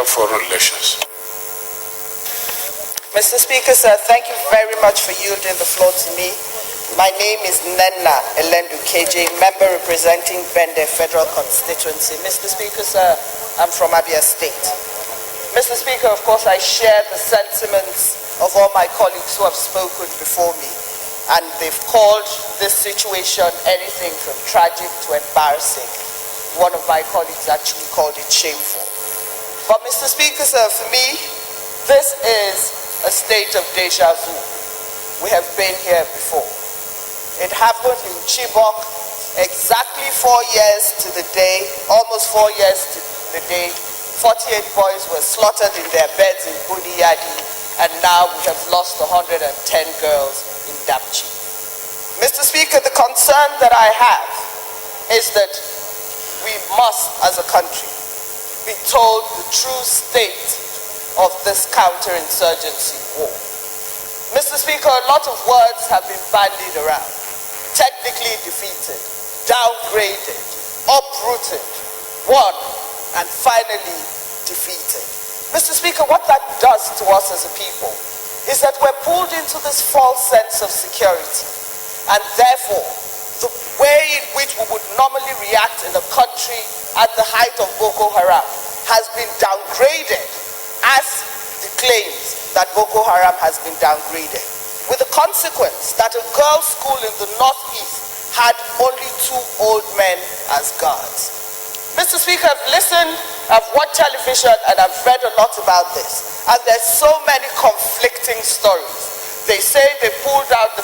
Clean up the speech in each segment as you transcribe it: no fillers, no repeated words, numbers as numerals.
Foreign Relations. Mr. Speaker, sir, thank you very much for yielding the floor to me. My name is Nnenna KJ, member representing Bende Federal Constituency. Mr. Speaker, sir, I'm from Abia State. Mr. Speaker, of course, I share the sentiments of all my colleagues who have spoken before me, and they've called this situation anything from tragic to embarrassing. One of my colleagues actually called it shameful. But Mr. Speaker, sir, for me, this is a state of deja vu. We have been here before. It happened in Chibok exactly 4 years to the day, almost 4 years to the day. 48 boys were slaughtered in their beds in Buniyadi, and now we have lost 110 girls in Dapchi. Mr. Speaker, the concern that I have is that we must, as a country, be told the true state of this counterinsurgency war. Mr. Speaker, a lot of words have been bandied around. Technically defeated, downgraded, uprooted, won, and finally defeated. Mr. Speaker, what that does to us as a people is that we're pulled into this false sense of security, and therefore the way in which we would normally react in a country at the height of Boko Haram has been downgraded as the claims that Boko Haram has been downgraded, with the consequence that a girls' school in the northeast had only 2 old men as guards. Mr. Speaker, I've listened, I've watched television, and I've read a lot about this, and there's so many conflicting stories. They say the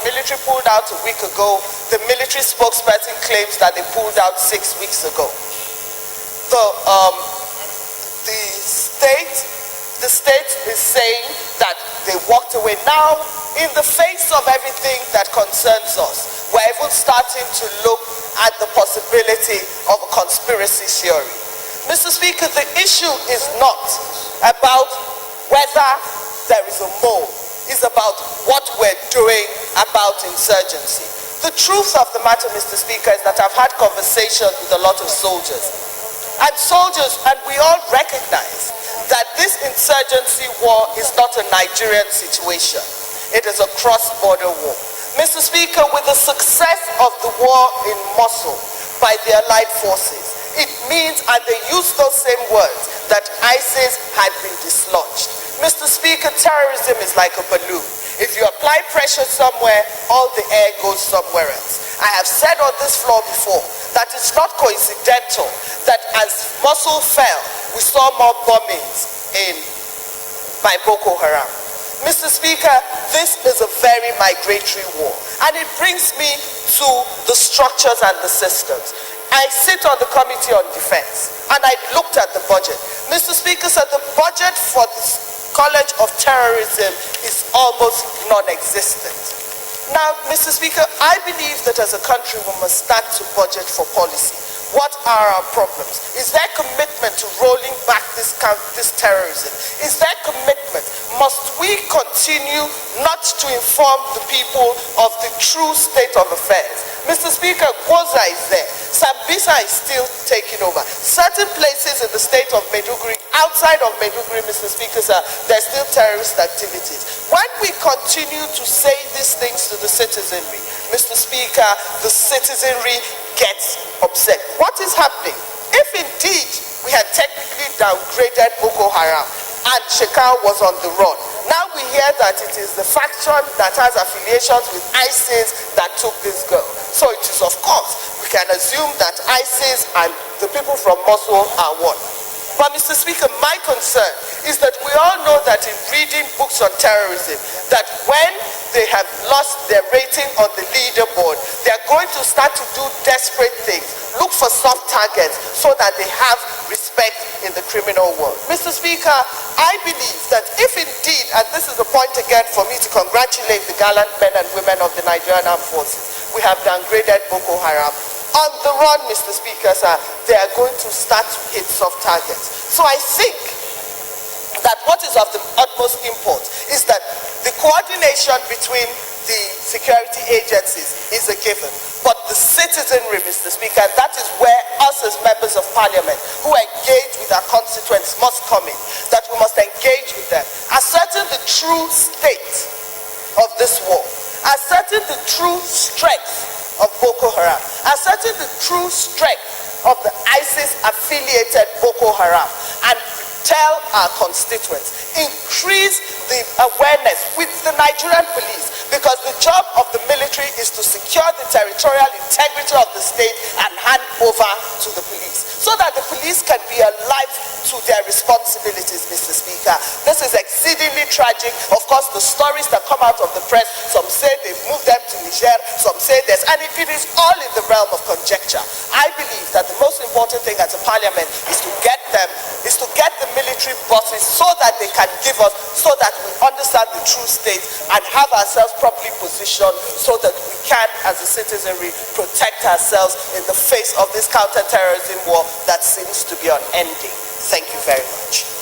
military pulled out a week ago. The military spokesperson claims that they pulled out 6 weeks ago. The state is saying that they walked away. Now, in the face of everything that concerns us, we're even starting to look at the possibility of a conspiracy theory. Mr. Speaker, the issue is not about whether there is a mole. It's about what we're doing about insurgency. The truth of the matter, Mr. Speaker, is that I've had conversations with a lot of soldiers. And we all recognize that this insurgency war is not a Nigerian situation. It is a cross-border war. Mr. Speaker, with the success of the war in Mosul by the Allied forces, it means, and they use those same words, that ISIS had been dislodged. Mr. Speaker, terrorism is like a balloon. If you apply pressure somewhere, all the air goes somewhere else. I have said on this floor before that it's not coincidental that as Mosul fell, we saw more bombings by Boko Haram. Mr. Speaker, this is a very migratory war, and it brings me to the structures and the systems. I sit on the Committee on Defense, and I looked at the budget. Mr. Speaker, so the budget for the College of Terrorism is almost non-existent. Now, Mr. Speaker, I believe that as a country we must start to budget for policy. What are our problems? Is there commitment to rolling back this terrorism? Is there commitment? Must we continue not to inform the people of the true state of affairs? Mr. Speaker, Gwoza is there. Sambisa is still taking over. Certain places in the state of Maiduguri, outside of Maiduguri, Mr. Speaker, sir, there's still terrorist activities. When we continue to say these things to the citizenry, Mr. Speaker, the citizenry gets upset. What is happening? If indeed we had technically downgraded Boko Haram and Shekau was on the run, now we hear that it is the faction that has affiliations with ISIS that took this girl. So it is, of course, we can assume that ISIS and the people from Mosul are one. But Mr. Speaker, my concern is that we all know that in reading books on terrorism, that when they have lost their rating on the leaderboard, they are going to start to do desperate things, look for soft targets so that they have respect in the criminal world. Mr. Speaker, I believe that if indeed, and this is a point again for me to congratulate the gallant men and women of the Nigerian Armed Forces, we have downgraded Boko Haram. On the run, Mr. Speaker, sir, they are going to start to hit soft targets. So I think that what is of the utmost import is that the coordination between the security agencies is a given. But the citizenry, Mr. Speaker, that is where us as members of parliament who engage with our constituents must come in. That we must engage with them, ascertain the true state of this war, ascertain the true strength of Boko Haram, ascertain the true strength of the ISIS-affiliated Boko Haram, and tell our constituents, increase the awareness with the Nigerian police, because the job of the military is to secure the territorial integrity of the state and hand over to the police, so that the police can be alive to their responsibilities, Mr. Speaker. This is exceedingly tragic. Of course, the stories that come out of the press, some say they've moved them to Niger, some say this, and it is all in the realm of conjecture. I believe that the most important thing as a parliament is to get the military bosses so that they can give us, so that we understand the true state and have ourselves properly positioned so that we can, as a citizenry, protect ourselves in the face of this counter-terrorism war that seems to be unending. Thank you very much.